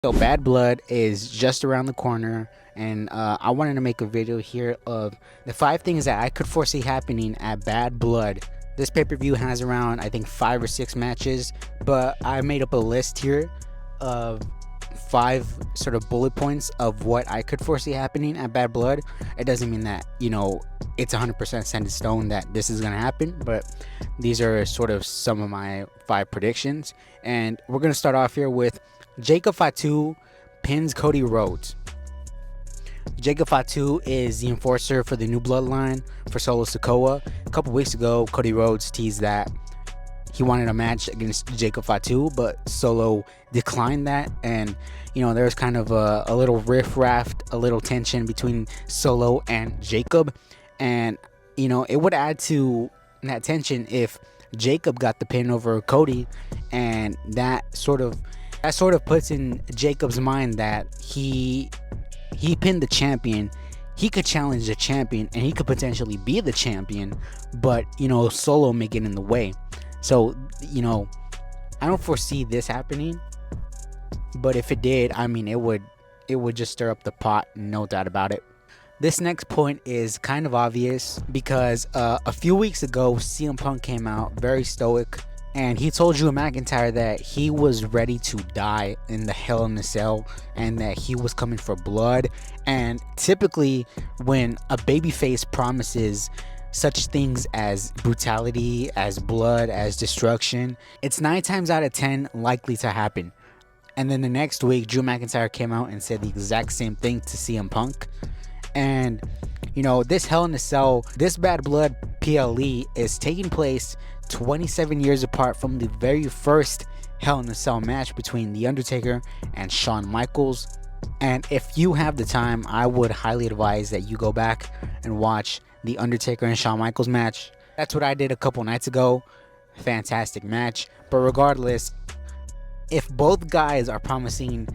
So Bad Blood is just around the corner, and I wanted to make a video here of the 5 things that I could foresee happening at Bad Blood. This pay-per-view has around, I think, 5 or 6 matches, but I made up a list here of 5 sort of bullet points of what I could foresee happening at Bad Blood. It doesn't mean that, it's 100% set in stone that this is going to happen, but these are sort of some of my 5 predictions. And we're going to start off here with Jacob Fatu pins Cody Rhodes. Jacob Fatu is the enforcer for the new bloodline for Solo Sikoa. A couple weeks ago, Cody Rhodes teased that he wanted a match against Jacob Fatu, but Solo declined that. And, there was kind of a little riff-raff, a little tension between Solo and Jacob. And, it would add to that tension if Jacob got the pin over Cody, and that sort of puts in Jacob's mind that he pinned the champion. He could challenge the champion and he could potentially be the champion, but Solo may get in the way. So I don't foresee this happening, but if it did, it would just stir up the pot, no doubt about it. This next point is kind of obvious because a few weeks ago CM Punk came out very stoic, and he told Drew McIntyre that he was ready to die in the Hell in a Cell and that he was coming for blood. And typically when a babyface promises such things as brutality, as blood, as destruction, it's 9 times out of 10 likely to happen. And then the next week, Drew McIntyre came out and said the exact same thing to CM Punk. And this Hell in a Cell, this Bad Blood PLE is taking place 27 years apart from the very first Hell in a Cell match between The Undertaker and Shawn Michaels. And if you have the time, I would highly advise that you go back and watch The Undertaker and Shawn Michaels match. That's what I did a couple nights ago. Fantastic match. But regardless, if both guys are promising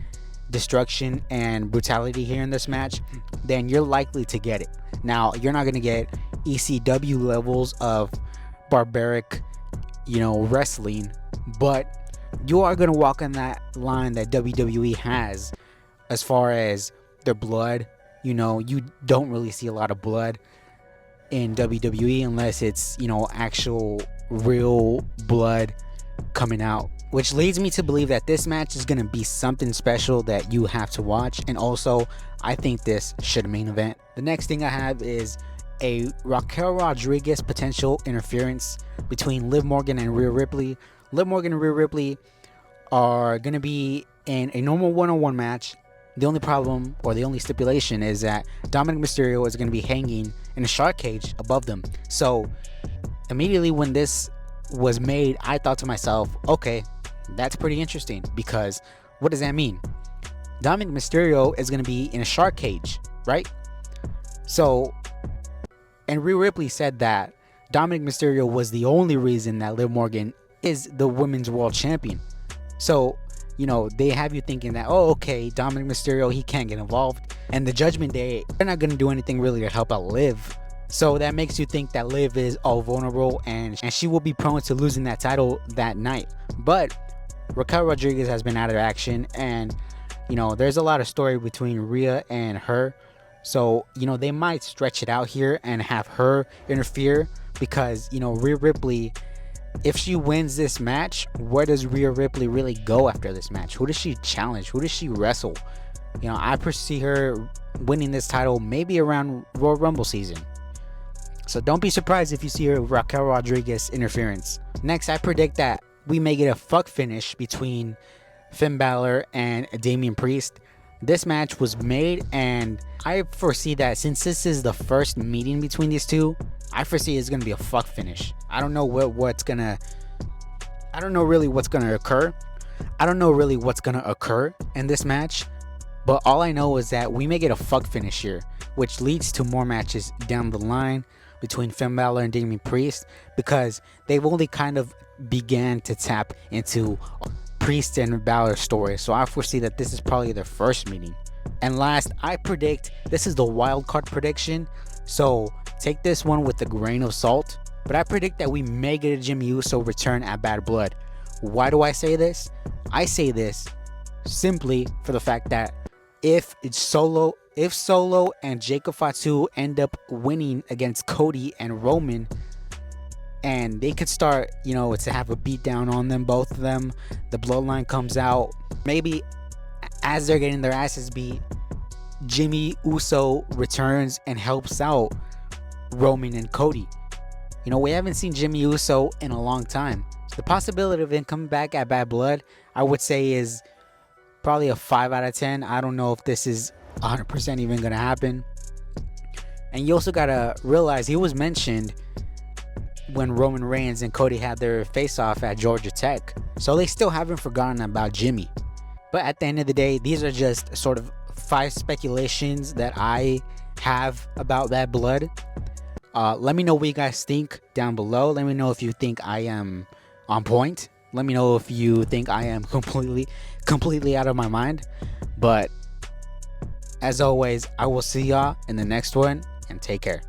destruction and brutality here in this match, then you're likely to get it. Now, you're not going to get ECW levels of barbaric, wrestling, but you are going to walk on that line that WWE has as far as their blood. You don't really see a lot of blood in WWE unless it's, actual real blood coming out, which leads me to believe that this match is going to be something special that you have to watch. And also, I think this should main event. The next thing I have is a Raquel Rodriguez potential interference between Liv Morgan and Rhea Ripley. Liv Morgan and Rhea Ripley are going to be in a normal one-on-one match. The only problem, or the only stipulation, is that Dominic Mysterio is going to be hanging in a shark cage above them. So immediately when this was made, I thought to myself, okay, that's pretty interesting, because what does that mean? Dominic Mysterio is going to be in a shark cage, right? So, and Rhea Ripley said that Dominic Mysterio was the only reason that Liv Morgan is the women's world champion. So, they have you thinking that, oh, okay, Dominic Mysterio, he can't get involved. And the Judgment Day, they're not going to do anything really to help out Liv. So that makes you think that Liv is all vulnerable and she will be prone to losing that title that night. But Raquel Rodriguez has been out of action, and there's a lot of story between Rhea and her. So they might stretch it out here and have her interfere, because Rhea Ripley, if she wins this match, where does Rhea Ripley really go after this match? Who does she challenge? Who does she wrestle? I foresee her winning this title maybe around Royal Rumble season. So don't be surprised if you see a Raquel Rodriguez interference. Next, I predict that we may get a fuck finish between Finn Balor and Damian Priest. This match was made, and I foresee that since this is the first meeting between these two, I foresee it's going to be a fuck finish. I don't know really what's going to occur. I don't know really what's going to occur in this match, but all I know is that we may get a fuck finish here, which leads to more matches down the line between Finn Balor and Damian Priest, because they've only kind of began to tap into Priest and Balor story. So I foresee that this is probably their first meeting. And last, I predict, this is the wild card prediction, so take this one with a grain of salt, but I predict that we may get a Jimmy Uso return at Bad Blood. Why do I say this? I say this simply for the fact that if Solo and Jacob Fatu end up winning against Cody and Roman, and they could start, to have a beatdown on them, both of them, the bloodline comes out. Maybe as they're getting their asses beat, Jimmy Uso returns and helps out Roman and Cody. We haven't seen Jimmy Uso in a long time. So the possibility of him coming back at Bad Blood, I would say, is probably a 5 out of 10. I don't know if this is 100% even going to happen. And you also got to realize he was mentioned when Roman Reigns and Cody had their face-off at Georgia Tech. So they still haven't forgotten about Jimmy. But at the end of the day, these are just sort of 5 speculations that I have about Bad Blood. Let me know what you guys think down below. Let me know if you think I am on point. Let me know if you think I am completely out of my mind. But as always, I will see y'all in the next one, and take care.